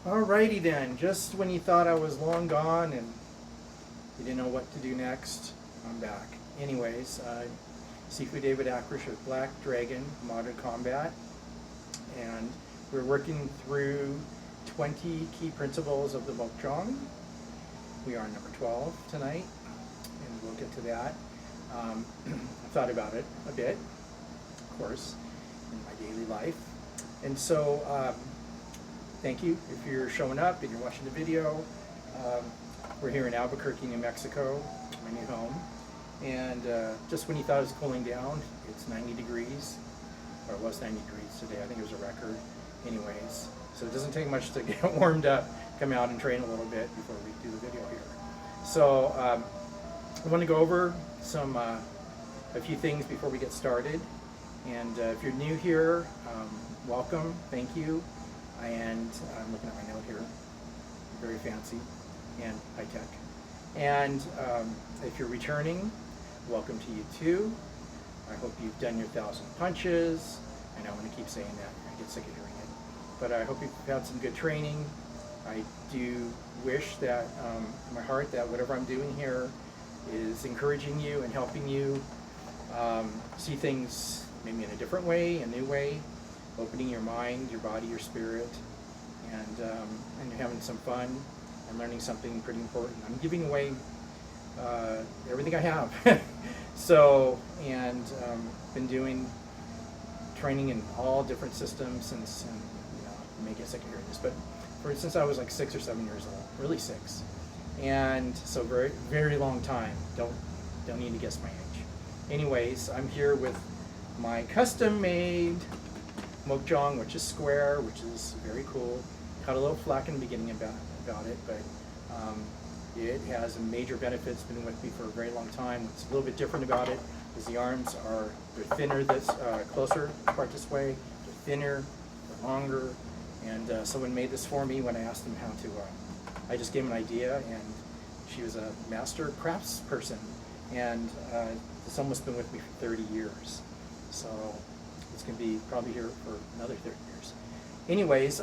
Alrighty then, just when you thought I was long gone and you didn't know what to do next, I'm back. Anyways, Sifu David Akrish with Black Dragon Modern Combat, and we're working through 20 key principles of the Mook Jong. We are on number 12 tonight, and we'll get to that. I've thought about it a bit, of course, in my daily life. And so, thank you if you're showing up and you're watching the video. We're here in Albuquerque, New Mexico, my new home. And just when you thought it was cooling down, it's 90 degrees, or it was 90 degrees today. I think it was a record. Anyways, so it doesn't take much to get warmed up, come out and train a little bit before we do the video here. So I want to go over a few things before we get started. And if you're new here, welcome, thank you. And I'm looking at my note here, very fancy and high tech. And if you're returning, welcome to you too. I hope you've done your 1,000 punches. I know I'm going to keep saying that, I get sick of hearing it. But I hope you've had some good training. I do wish that, in my heart, that whatever I'm doing here is encouraging you and helping you see things maybe in a different way, a new way, opening your mind, your body, your spirit, and you're having some fun and learning something pretty important. I'm giving away everything I have. So, and been doing training in all different systems since, you know, you may get sick of hearing this, but since I was like 6 or 7 years old, really 6. And so very, very long time. Don't need to guess my age. Anyways, I'm here with my custom-made Mook Jong, which is square, which is very cool. Caught a little flack in the beginning about it, but it has a major benefit. It's been with me for a very long time. What's a little bit different about it is the arms they're thinner, closer apart this way. They're thinner, they're longer, and someone made this for me when I asked them how to. I just gave them an idea, and she was a master crafts person, and this almost been with me for 30 years. So it's going to be probably here for another 30 years. Anyways,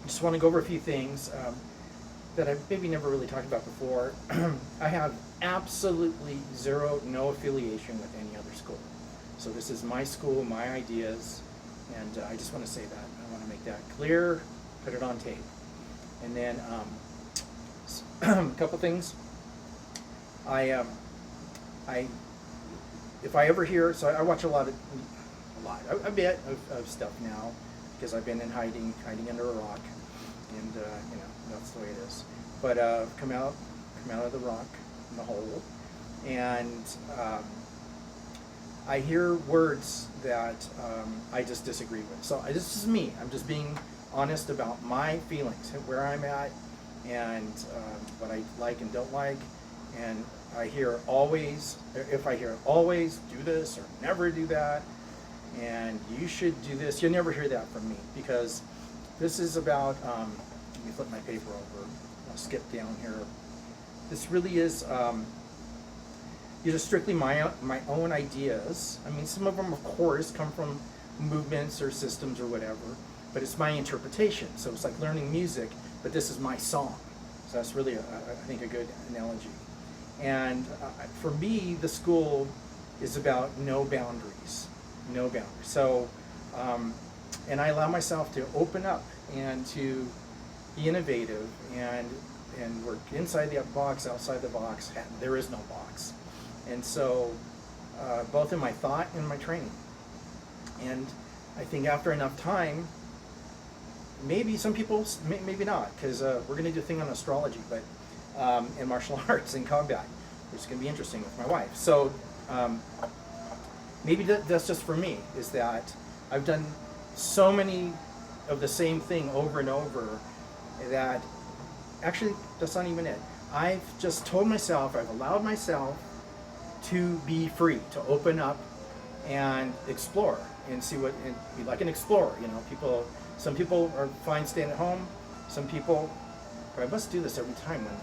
just want to go over a few things that I maybe never really talked about before. I have absolutely no affiliation with any other school. So this is my school, my ideas, and I just want to say that. I want to make that clear, put it on tape. And then a couple things. If I ever hear, so I watch a bit of stuff now, because I've been in hiding under a rock, and you know, that's the way it is. But come out of the rock, in the hole, and I hear words that I just disagree with. So this is me. I'm just being honest about my feelings, where I'm at, and what I like and don't like. And I hear always, if I hear always do this or never do that, and you should do this, you'll never hear that from me, because this is about, let me flip my paper over, I'll skip down here. This really is, these are strictly my own ideas. I mean, some of them, of course, come from movements or systems or whatever, but it's my interpretation. So it's like learning music, but this is my song. So that's really, I think, a good analogy. And for me, the school is about no boundaries. No boundaries. So, and I allow myself to open up and to be innovative and work inside the box, outside the box. There is no box. And so, both in my thought and my training. And I think after enough time, maybe some people, maybe not, because we're going to do a thing on astrology, but in martial arts and combat, which is going to be interesting with my wife. So maybe that's just for me, is that I've done so many of the same thing over and over that actually that's not even it. I've just told myself, I've allowed myself to be free, to open up and explore and see what, and be like an explorer. You know, some people are fine staying at home. Some people, but I must do this every time when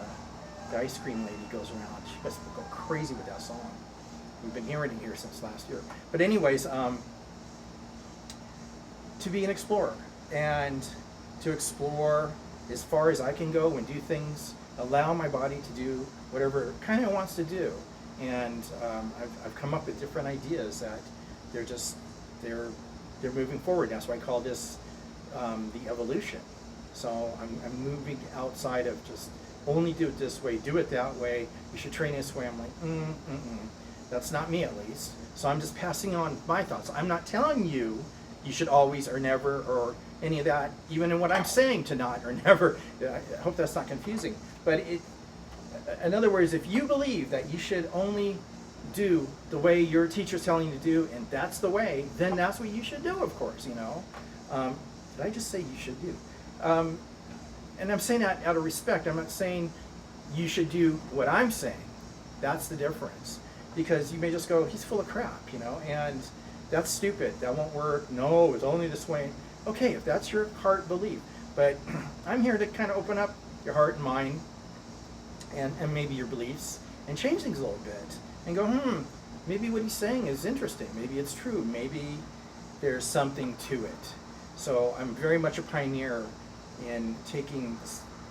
the ice cream lady goes around. She must go crazy with that song. We've been hearing it here since last year. But anyways, to be an explorer and to explore as far as I can go and do things, allow my body to do whatever it kind of wants to do. And I've come up with different ideas that they're moving forward. That's why I call this the evolution. So I'm moving outside of just only do it this way, do it that way, you should train this way. I'm like, that's not me, at least. So I'm just passing on my thoughts. I'm not telling you you should always or never or any of that, even in what I'm saying to not or never. I hope that's not confusing. But in other words, if you believe that you should only do the way your teacher's telling you to do, and that's the way, then that's what you should do, of course, you know. Did I just say you should do? And I'm saying that out of respect. I'm not saying you should do what I'm saying. That's the difference. Because you may just go, he's full of crap, you know, and that's stupid. That won't work. No, it's only this way. Okay, if that's your heart belief. But I'm here to kind of open up your heart and mind and maybe your beliefs and change things a little bit and go, maybe what he's saying is interesting. Maybe it's true. Maybe there's something to it. So I'm very much a pioneer in taking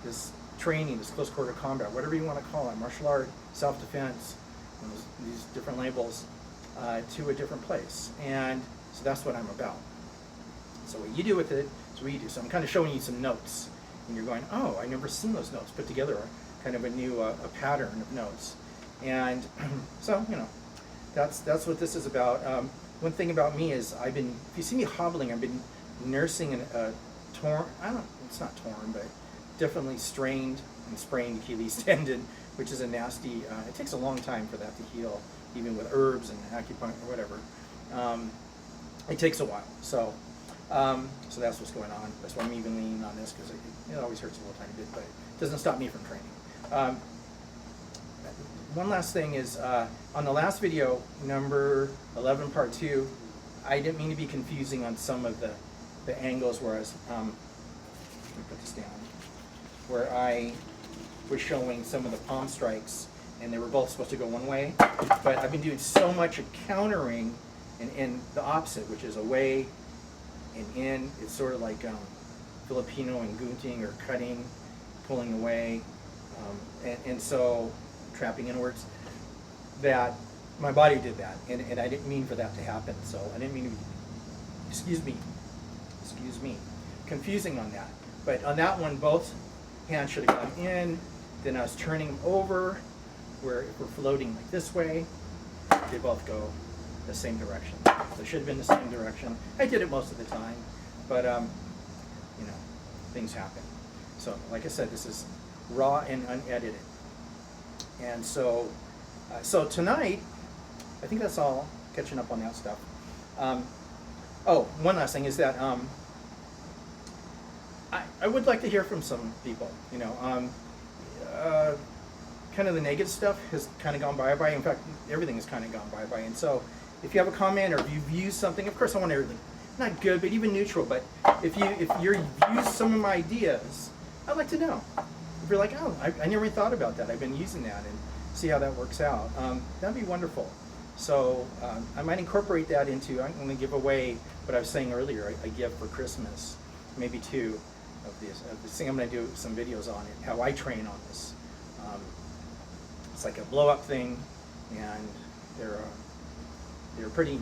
this training, this close quarter combat, whatever you want to call it, martial art, self-defense, these different labels, to a different place. And so that's what I'm about. So what you do with it is what you do. So I'm kind of showing you some notes. And you're going, oh, I've never seen those notes put together, kind of a new a pattern of notes. And so, you know, that's what this is about. One thing about me is if you see me hobbling, I've been nursing a torn, it's not torn, but definitely strained and sprained Achilles tendon, which is a nasty, it takes a long time for that to heal, even with herbs and acupuncture or whatever. It takes a while. So that's what's going on. That's why I'm even leaning on this, because it always hurts a little tiny bit, but it doesn't stop me from training. One last thing is, on the last video, number 11, part 2, I didn't mean to be confusing on some of the angles where I was, let me put this down, where I was showing some of the palm strikes, and they were both supposed to go one way, but I've been doing so much of countering in the opposite, which is away and in. It's sort of like Filipino and gunting, or cutting, pulling away, and so trapping inwards, that my body did that, and I didn't mean for that to happen, so I didn't mean to be, excuse me, confusing on that. But on that one, both hands should have gone in, then I was turning them over, where if we're floating like this way, they both go the same direction. They should have been the same direction. I did it most of the time, but you know, things happen. So like I said, this is raw and unedited. And so so tonight, I think that's all, catching up on that stuff. Oh, one last thing is that I would like to hear from some people, you know. Kind of the negative stuff has kind of gone by. In fact, everything has kind of gone by. And so if you have a comment, or if you've used something, of course I want everything, not good, but even neutral, but if you've used some of my ideas, I'd like to know. If you're like, oh, I never even thought about that, I've been using that, and see how that works out. That'd be wonderful. So I might incorporate that into, I'm going to give away what I was saying earlier, a gift for Christmas, maybe 2 of these. This thing I'm going to do some videos on it, how I train on this. It's like a blow-up thing, and they're pretty,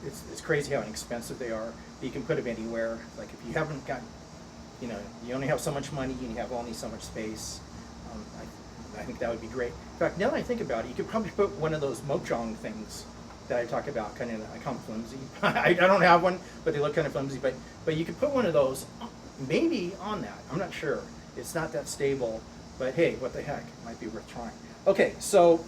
it's crazy how inexpensive they are. You can put them anywhere. Like if you haven't got, you know, you only have so much money and you have only so much space, I think that would be great. In fact, now that I think about it, you could probably put one of those Mook Jong things that I talk about, kind of, I call them flimsy. I don't have one, but they look kind of flimsy. But you could put one of those maybe on that. I'm not sure. It's not that stable, but hey, what the heck? It might be worth trying. Okay, so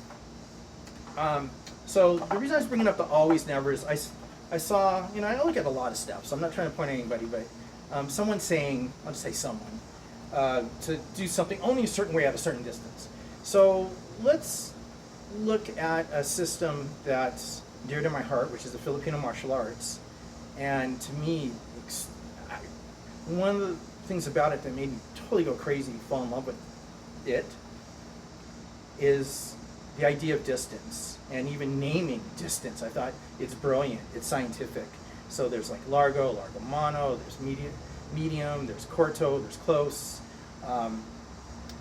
so the reason I was bringing up the always never is I saw, you know, I look at a lot of stuff, so I'm not trying to point at anybody, but someone saying, I'll just say someone, to do something only a certain way at a certain distance. So let's look at a system that's dear to my heart, which is the Filipino martial arts. And to me, one of the things about it that made me totally go crazy, fall in love with it, is the idea of distance, and even naming distance. I thought it's brilliant, it's scientific. So there's like largo, largo mano, there's medium, there's corto, there's close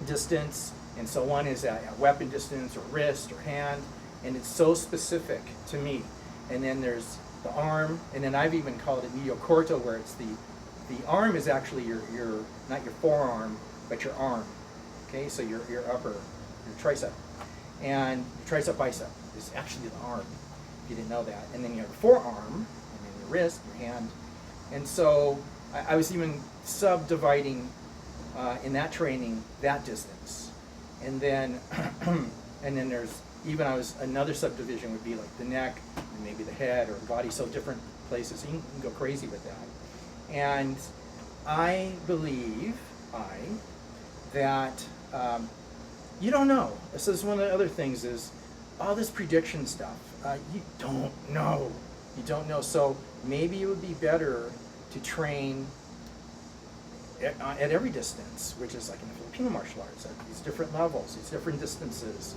distance, and so one is at weapon distance or wrist or hand, and it's so specific to me. And then there's the arm, and then I've even called it medial corto, where it's the arm is actually your not your forearm, but your arm. Okay, so your upper, your tricep, and your tricep bicep is actually the arm, if you didn't know that. And then you have your forearm, and then your wrist, your hand. And so I was even subdividing in that training that distance. And then and then there's even another subdivision would be like the neck and maybe the head or the body, so different places. You can go crazy with that. And I believe that you don't know. This is one of the other things is all this prediction stuff. You don't know. You don't know. So maybe it would be better to train at every distance, which is like in the Filipino martial arts, at these different levels, these different distances.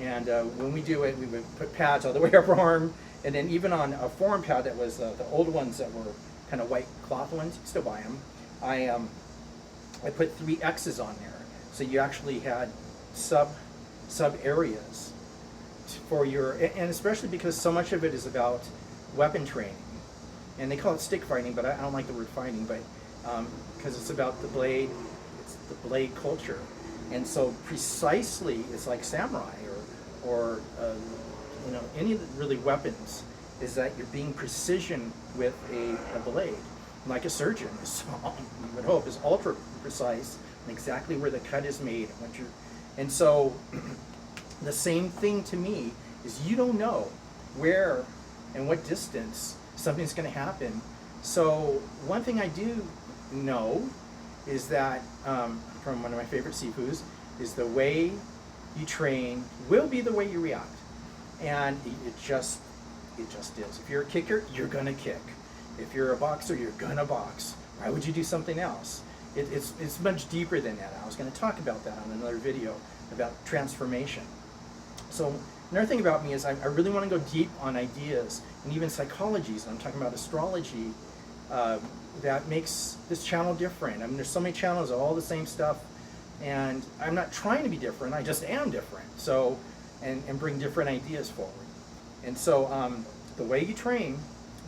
And when we do it, we would put pads all the way up our arm, and then even on a forearm pad that was the old ones that were kind of white cloth ones, you still buy them. I put 3 X's on there, so you actually had sub areas for your, and especially because so much of it is about weapon training, and they call it stick fighting, but I don't like the word fighting, but because it's about the blade, it's the blade culture, and so precisely it's like samurai or you know, any of the really weapons is that you're being precision with a blade, like a surgeon is, you would hope, is ultra precise and exactly where the cut is made. And so the same thing to me is you don't know where and what distance something's going to happen. So one thing I do know is that from one of my favorite Sifus is the way you train will be the way you react, and it just is. If you're a kicker, you're gonna kick. If you're a boxer, you're gonna box. Why would you do something else? It's much deeper than that. I was going to talk about that on another video about transformation. So another thing about me is I really want to go deep on ideas and even psychologies. And I'm talking about astrology that makes this channel different. I mean, there's so many channels of all the same stuff, and I'm not trying to be different. I just am different. So and bring different ideas forward. And so the way you train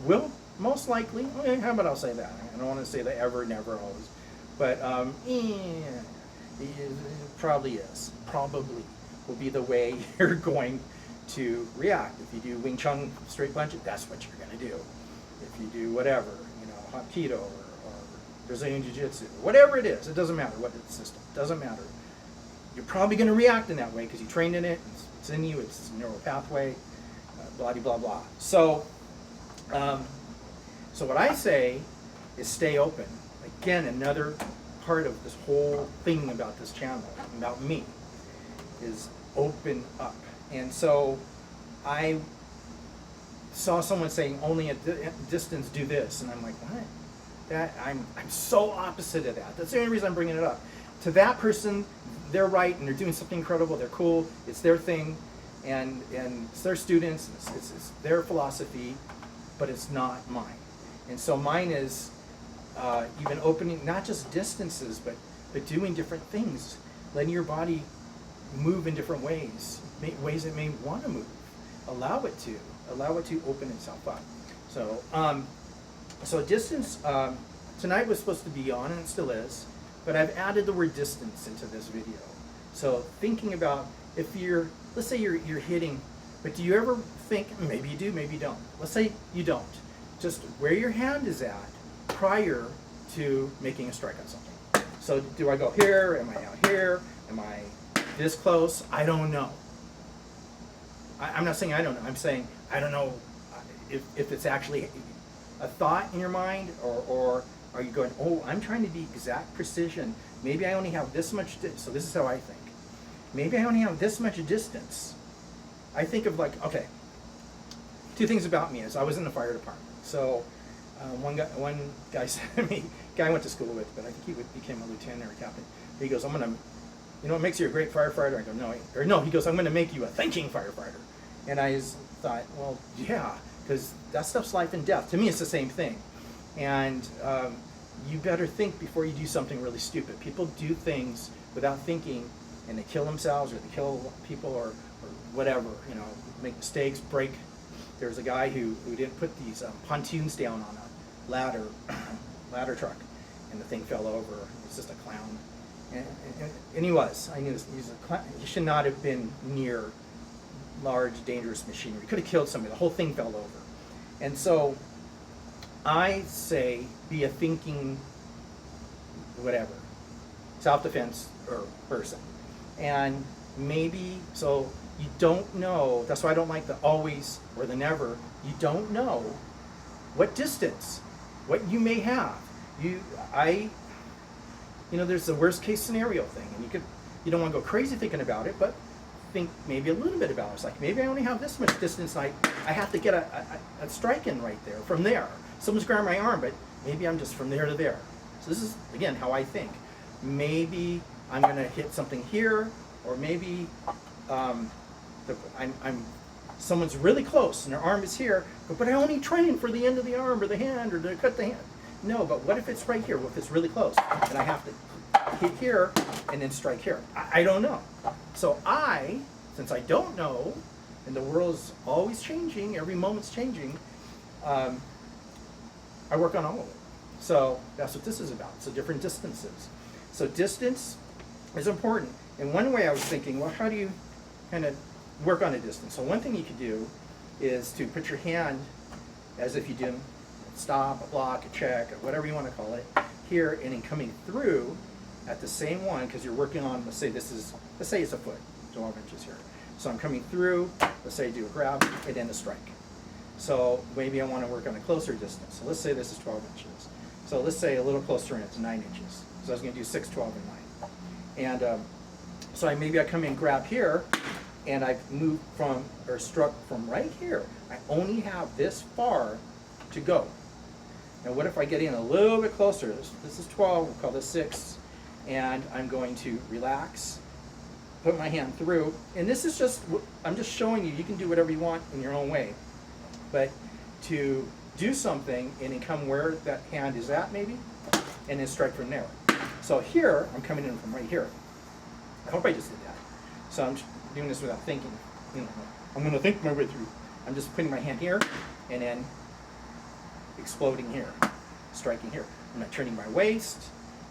will most likely, okay, how about I'll say that? I don't want to say that ever, never, always. But it probably will be the way you're going to react. If you do Wing Chun straight punch, that's what you're going to do. If you do whatever, you know, Hapkido or Brazilian Jiu-Jitsu, whatever it is, it doesn't matter what the system, it doesn't matter. You're probably going to react in that way because you trained in it, it's in you, it's a neural pathway, blah, blah, blah. So, so what I say is stay open. Again, another part of this whole thing about this channel, about me, is open up. And so I saw someone saying only at distance do this, and I'm like, what? That I'm so opposite of that. That's the only reason I'm bringing it up. To that person, they're right, and they're doing something incredible. They're cool. It's their thing, and it's their students. It's their philosophy, but it's not mine. And so mine is even opening not just distances, but doing different things, letting your body move in different ways, ways it may want to move. Allow it to open itself up. So so distance tonight was supposed to be on, and it still is, but I've added the word distance into this video. So thinking about if let's say you're hitting, but do you ever think, maybe you do, maybe you don't. Let's say you don't. Just where your hand is at prior to making a strike on something. So do I go here? Am I out here? Am I this close? I don't know. I'm not saying I don't know. I'm saying I don't know if it's actually a thought in your mind, or are you going, oh, I'm trying to be exact precision. Maybe I only have this much, so this is how I think. Maybe I only have this much distance. I think of like, okay, two things about me is I was in the fire department. So one guy said to me, guy I went to school with, but I think he became a lieutenant or a captain. He goes, you know what makes you a great firefighter? I go, no. Or no, he goes, I'm going to make you a thinking firefighter. And I thought, well, yeah, because that stuff's life and death. To me, it's the same thing. And you better think before you do something really stupid. People do things without thinking, and they kill themselves, or they kill people, or whatever, you know, make mistakes, break. There's a guy who didn't put these pontoons down on a ladder truck, and the thing fell over. It's just a clown. And he was. I knew he was a clown. He should not have been near large, dangerous machinery. He could have killed somebody. The whole thing fell over. And so I say, be a thinking, whatever, self-defense or person. And maybe, so you don't know, that's why I don't like the always or the never. You don't know what distance, what you may have. You know, there's the worst case scenario thing, and you don't want to go crazy thinking about it, but think maybe a little bit about it. It's like, maybe I only have this much distance, and I have to get a strike in right there, from there. Someone's grabbing my arm, but maybe I'm just from there to there. So this is, again, how I think. Maybe I'm going to hit something here, or maybe someone's really close and their arm is here, but I only train for the end of the arm or the hand, or to cut the hand. No, but what if it's right here? What if it's really close and I have to hit here and then strike here? I don't know. So since I don't know, and the world's always changing, every moment's changing, I work on all of it. So that's what this is about. So different distances. So distance is important. And one way I was thinking, well, how do you kind of work on a distance? So one thing you could do is to put your hand as if you did stop, a block, a check, or whatever you want to call it, here, and then coming through at the same one, because you're working on, let's say it's a foot, 12 inches here. So I'm coming through, let's say I do a grab, and then a strike. So maybe I want to work on a closer distance. So let's say this is 12 inches. So let's say a little closer in, it's 9 inches. So I was going to do 6, 12, and 9. And so maybe I come in, grab here, and I move struck from right here. I only have this far to go. Now what if I get in a little bit closer? This is 12, we'll call this 6, and I'm going to relax, put my hand through, and this is just, I'm just showing you can do whatever you want in your own way, but to do something and then come where that hand is at maybe, and then strike from there. So here, I'm coming in from right here. I hope I just did that. So I'm doing this without thinking. You know, I'm going to think my way through. I'm just putting my hand here, and then exploding here, striking here. I'm not turning my waist.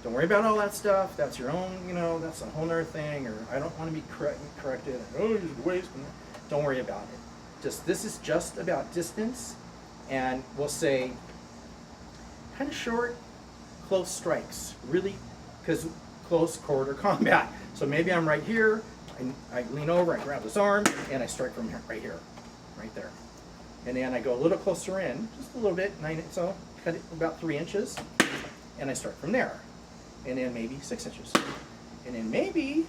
Don't worry about all that stuff. That's your own, you know, that's a whole other thing. Or I don't want to be corrected. Oh, you're the waist. Don't worry about it. This is just about distance, and we'll say kind of short, close strikes. Really, because close quarter combat. So maybe I'm right here, and I lean over, I grab this arm, and I strike from here, right here, right there. And then I go a little closer in, just a little bit, so cut it about 3 inches, and I start from there. And then maybe 6 inches. And then maybe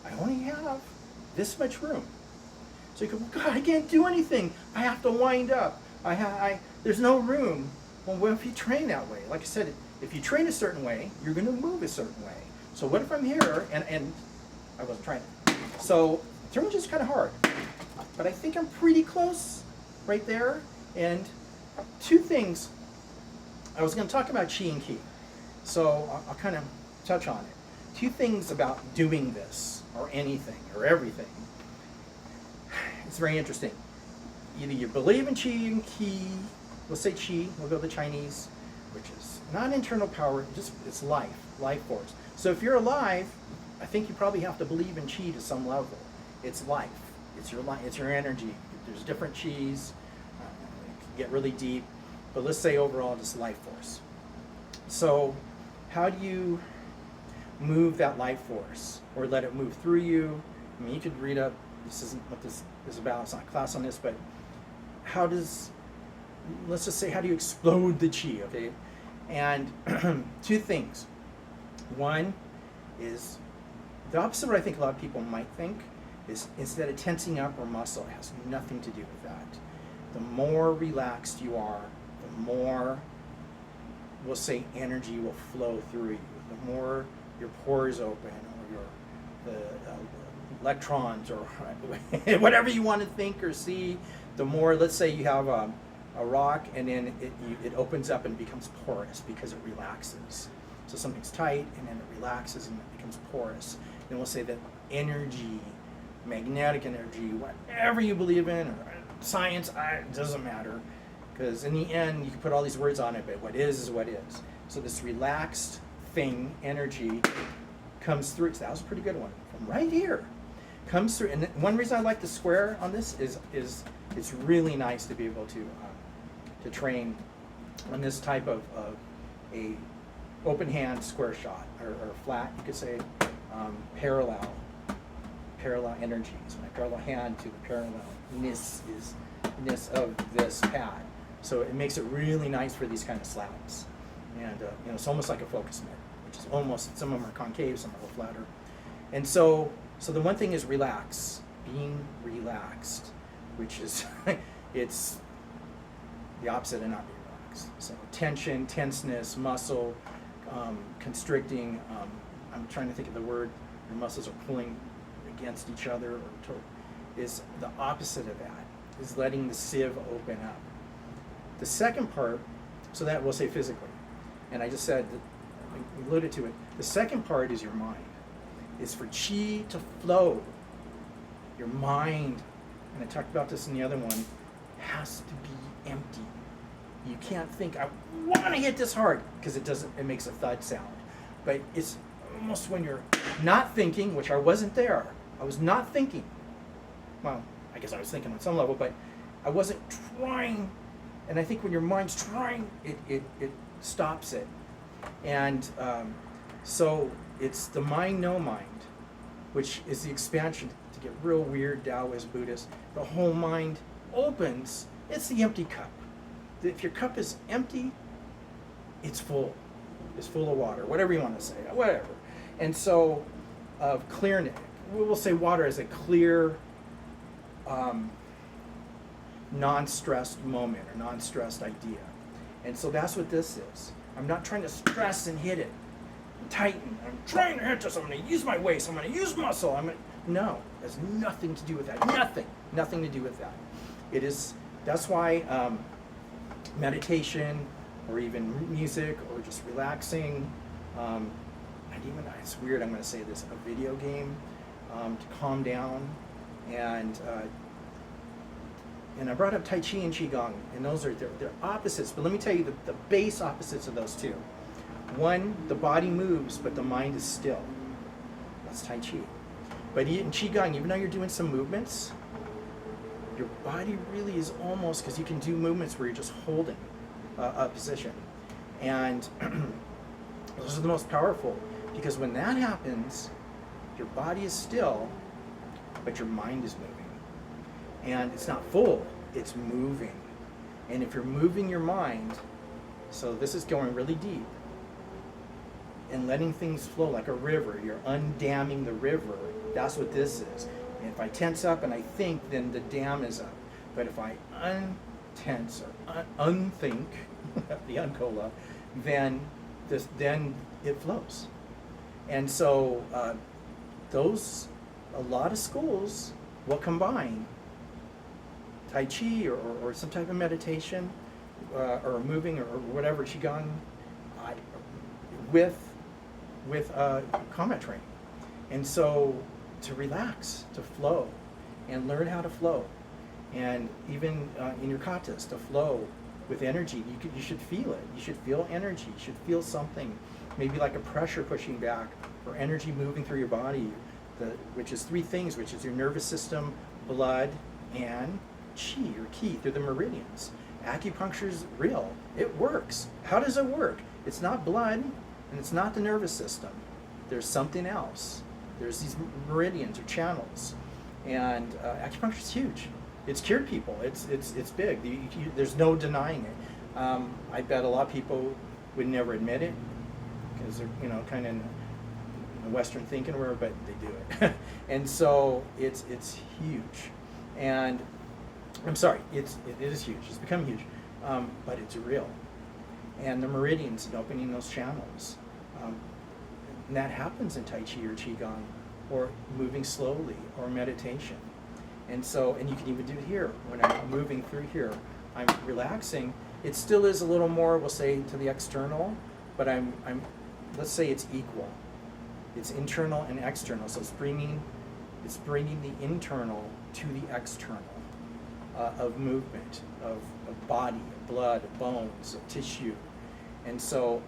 I only have this much room. So you go, well, God, I can't do anything. I have to wind up. There's no room. Well, what if you train that way? Like I said, if you train a certain way, you're going to move a certain way. So what if I'm here, and I wasn't trying to. So 3 inches is kind of hard. But I think I'm pretty close right there. And 2 things. I was going to talk about Chi and Ki. So I'll kind of touch on it. 2 things about doing this, or anything, or everything. It's very interesting. Either you believe in Chi and Ki, let's say Chi, we'll go the Chinese, which is not internal power, it's life force. So if you're alive, I think you probably have to believe in Chi to some level. It's life, it's your energy. There's different Chis, it can get really deep, but let's say overall just life force. So how do you move that life force, or let it move through you? I mean, you could read up, this isn't what this is about, it's not a class on this, but let's just say, how do you explode the Chi, okay? And 2 things. One is, the opposite of what I think a lot of people might think, is instead of tensing up or muscle, it has nothing to do with that. The more relaxed you are, the more, we'll say, energy will flow through you. The more your pores open, or the electrons, or whatever you want to think or see, the more, let's say you have a a rock, and then it opens up and becomes porous because it relaxes. So something's tight, and then it relaxes and it becomes porous. Then we'll say that energy, magnetic energy, whatever you believe in, or science, it doesn't matter, because in the end you can put all these words on it, but what is what is. So this relaxed thing, energy, comes through. So that was a pretty good one from right here. Comes through, and one reason I like the square on this is it's really nice to be able to train on this type of a open hand square shot, or flat, you could say, parallel energies. My parallel hand to the parallelness of this pad. So it makes it really nice for these kind of slabs. And it's almost like a focus mitt, which is almost, some of them are concave, some are a little flatter. And so the one thing is relax, being relaxed, which is, it's the opposite of not being relaxed. So tension, tenseness, muscle, constricting, I'm trying to think of the word, your muscles are pulling against each other, is the opposite of that, is letting the sieve open up. The second part, so that we'll say physically, and I just said, we alluded to it, the second part is your mind, is for chi to flow. Your mind, and I talked about this in the other one, has to be empty. You can't think, I want to hit this hard, because it makes a thud sound. But it's almost when you're not thinking, which I wasn't there. I was not thinking. Well, I guess I was thinking on some level, but I wasn't trying. And I think when your mind's trying, it stops it. And so it's the mind, no mind, which is the expansion, to get real weird, Taoist, Buddhist. The whole mind opens. It's the empty cup. If your cup is empty, it's full. It's full of water, whatever you want to say, whatever. And so, of clearness, we will say water is a clear, non-stressed moment or non-stressed idea. And so that's what this is. I'm not trying to stress and hit it, tighten. I'm trying to hit this. I'm going to use my waist. I'm going to use muscle. No, it has nothing to do with that. Nothing to do with that. It is. That's why meditation, or even music, or just relaxing. It's weird. I'm going to say this. A video game to calm down, and I brought up Tai Chi and Qigong, and those are they're opposites. But let me tell you the base opposites of those two. One, the body moves, but the mind is still. That's Tai Chi. But in Qigong, even though you're doing some movements, your body really is almost, because you can do movements where you're just holding a position. And those are the most powerful, because when that happens, your body is still, but your mind is moving. And it's not full, it's moving. And if you're moving your mind, so this is going really deep, and letting things flow like a river, you're undamming the river, that's what this is. And if I tense up and I think, then the dam is up. But if I untense or unthink, the uncola, then it flows. And so a lot of schools will combine Tai Chi or some type of meditation or moving or whatever, Qigong, with combat training. And so to relax, to flow, and learn how to flow. And even in your katas, to flow with energy, you should feel it. You should feel energy. You should feel something, maybe like a pressure pushing back, or energy moving through your body, which is three things, which is your nervous system, blood, and chi, or ki, through the meridians. Acupuncture is real. It works. How does it work? It's not blood, and it's not the nervous system. There's something else. There's these meridians or channels. And acupuncture is huge. It's cured people. It's big. There's no denying it. I bet a lot of people would never admit it, because they're kind of in the Western thinking world, but they do it. And so it's huge. And I'm sorry, it is huge. It's become huge, but it's real. And the meridians and opening those channels, and that happens in Tai Chi or Qigong, or moving slowly, or meditation. And so, and you can even do it here when I'm moving through here, I'm relaxing, it still is a little more, we'll say, to the external, but I'm let's say it's equal. It's internal and external, so it's bringing the internal to the external of movement, of body, of blood, of bones, of tissue. And so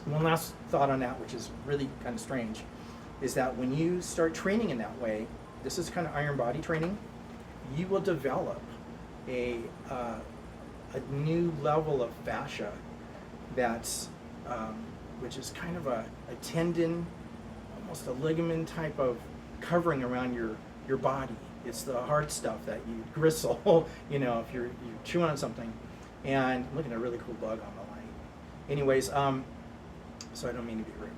one last thought on that, which is really kind of strange, is that when you start training in that way, this is kind of iron body training, you will develop a new level of fascia that's, which is kind of a tendon, almost a ligament type of covering around your body. It's the hard stuff that you gristle, you know, if you chew on something. And I'm looking at a really cool bug on the line. Anyways, so I don't mean to be rude.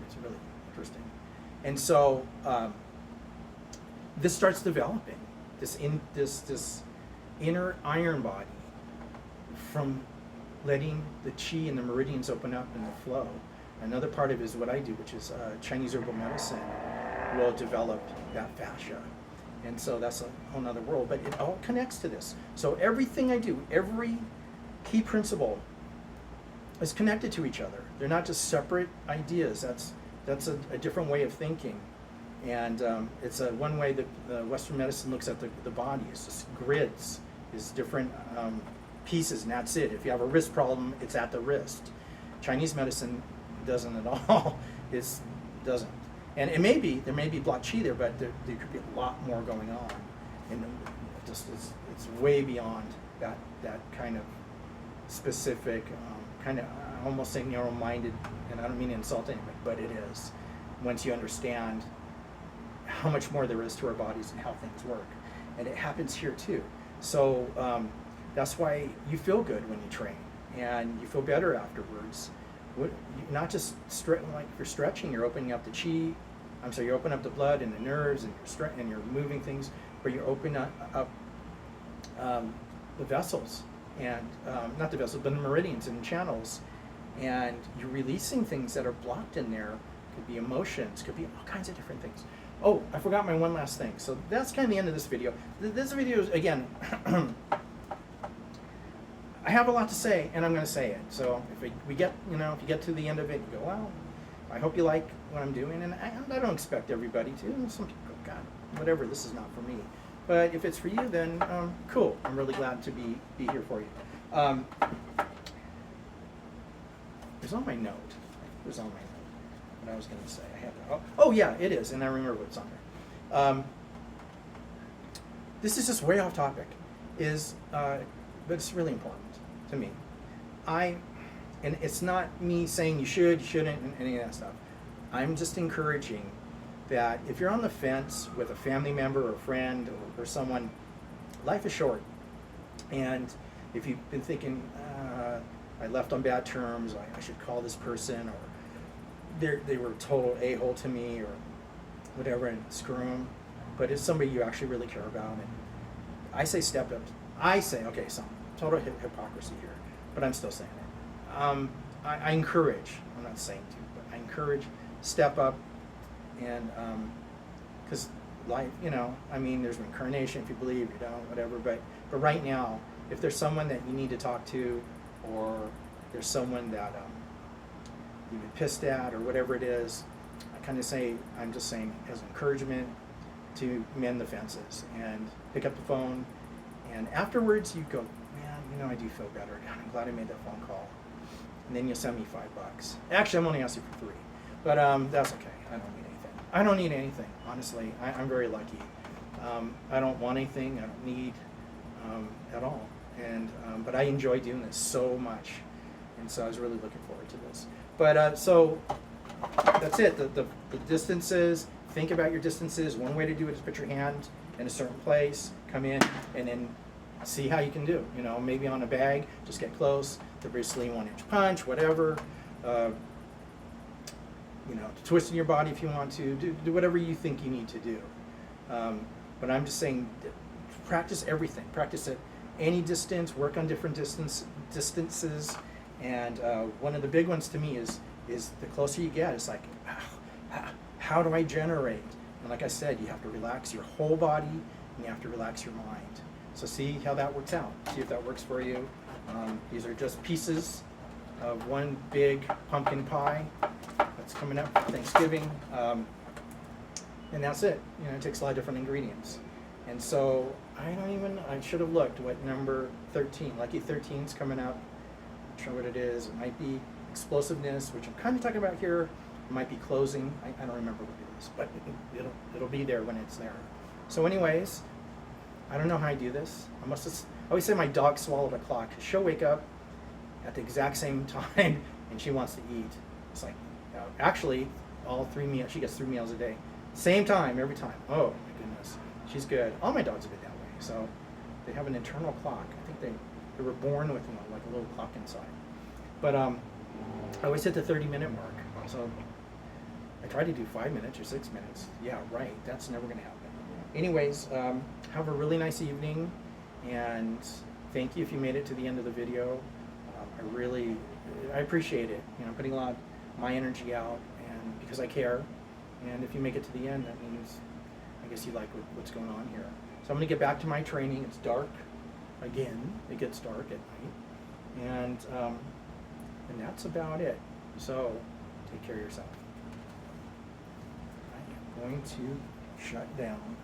It's really interesting. And so this starts developing this inner iron body from letting the chi and the meridians open up and the flow. Another part of it is what I do, which is Chinese herbal medicine will develop that fascia. And so that's a whole nother world, but it all connects to this. So everything I do, every key principle is connected to each other. They're not just separate ideas. That's a different way of thinking. And it's one way that Western medicine looks at the body. It's just grids, is different pieces, and that's it. If you have a wrist problem, it's at the wrist. Chinese medicine doesn't at all. It doesn't. And there may be blocked chi there, but there could be a lot more going on. And it's way beyond that kind of specific, kind of, I almost say narrow-minded, and I don't mean to insult anybody, but it is. Once you understand how much more there is to our bodies and how things work. And it happens here too. So that's why you feel good when you train, and you feel better afterwards. Not just like if you're stretching, you're opening up the chi. You're opening up the blood and the nerves, and you're moving things, but you're opening up the vessels, and not the vessels, but the meridians and channels, and you're releasing things that are blocked in there. Could be emotions, could be all kinds of different things. Oh, I forgot my one last thing. So that's kind of the end of this video. This video is, again, I have a lot to say, and I'm going to say it. So if we get, if you get to the end of it, you go, well, I hope you like what I'm doing, and I don't expect everybody to. Some people go, God, whatever, this is not for me. But if it's for you, then cool. I'm really glad to be here for you. It's on my note. It was on my note. What I was going to say. I have that. Oh yeah, it is, and I remember what's on there. This is just way off topic, but it's really important to me. And it's not me saying you should, you shouldn't, and any of that stuff. I'm just encouraging that if you're on the fence with a family member or a friend or someone, life is short. And if you've been thinking, I left on bad terms, I should call this person, or they were a total a-hole to me, or whatever, and screw them. But it's somebody you actually really care about. And I say step up. I say, okay, some total hypocrisy here, but I'm still saying it. I encourage, I'm not saying to, but I encourage, step up, and because life, there's reincarnation if you believe, you don't, whatever, but right now, if there's someone that you need to talk to, or there's someone that you've been pissed at, or whatever it is, I'm just saying as encouragement to mend the fences, and pick up the phone, and afterwards you go, man, I do feel better. God, I'm glad I made that phone call. And then you'll send me $5. Actually, I'm only asking for $3, but that's okay. I don't need anything. Honestly, I'm very lucky. I don't want anything. I don't need at all. And but I enjoy doing this so much, and so I was really looking forward to this. But so that's it. The distances. Think about your distances. One way to do it is put your hand in a certain place, come in, and then see how you can do. Maybe on a bag, just get close. The Bruce Lee 1-inch punch, whatever. Twist in your body if you want to. Do whatever you think you need to do. But I'm just saying, practice everything. Practice at any distance. Work on different distances. And one of the big ones to me is the closer you get, it's like, how do I generate? And like I said, you have to relax your whole body, and you have to relax your mind. So see how that works out. See if that works for you. These are just pieces of one big pumpkin pie that's coming up for Thanksgiving. And that's it. You know, it takes a lot of different ingredients. And so I should have looked what number 13, Lucky 13's coming up. I'm not sure what it is. It might be explosiveness, which I'm kind of talking about here. It might be closing. I don't remember what it is, but it'll be there when it's there. So anyways, I don't know how I do this. I always say my dog swallowed a clock. She'll wake up at the exact same time and she wants to eat. It's like, actually, all 3 meals, she gets 3 meals a day. Same time, every time. Oh my goodness, she's good. All my dogs are good that way. So they have an internal clock. I think they were born with one, like a little clock inside. But I always hit the 30-minute mark. So I try to do 5 minutes or 6 minutes. Yeah, right. That's never going to happen. Anyways, have a really nice evening, and thank you if you made it to the end of the video. I appreciate it. You know, putting a lot of my energy out, and because I care. And if you make it to the end, that means I guess you like what's going on here. So I'm going to get back to my training. It's dark again. It gets dark at night, and that's about it. So take care of yourself. I am going to shut down.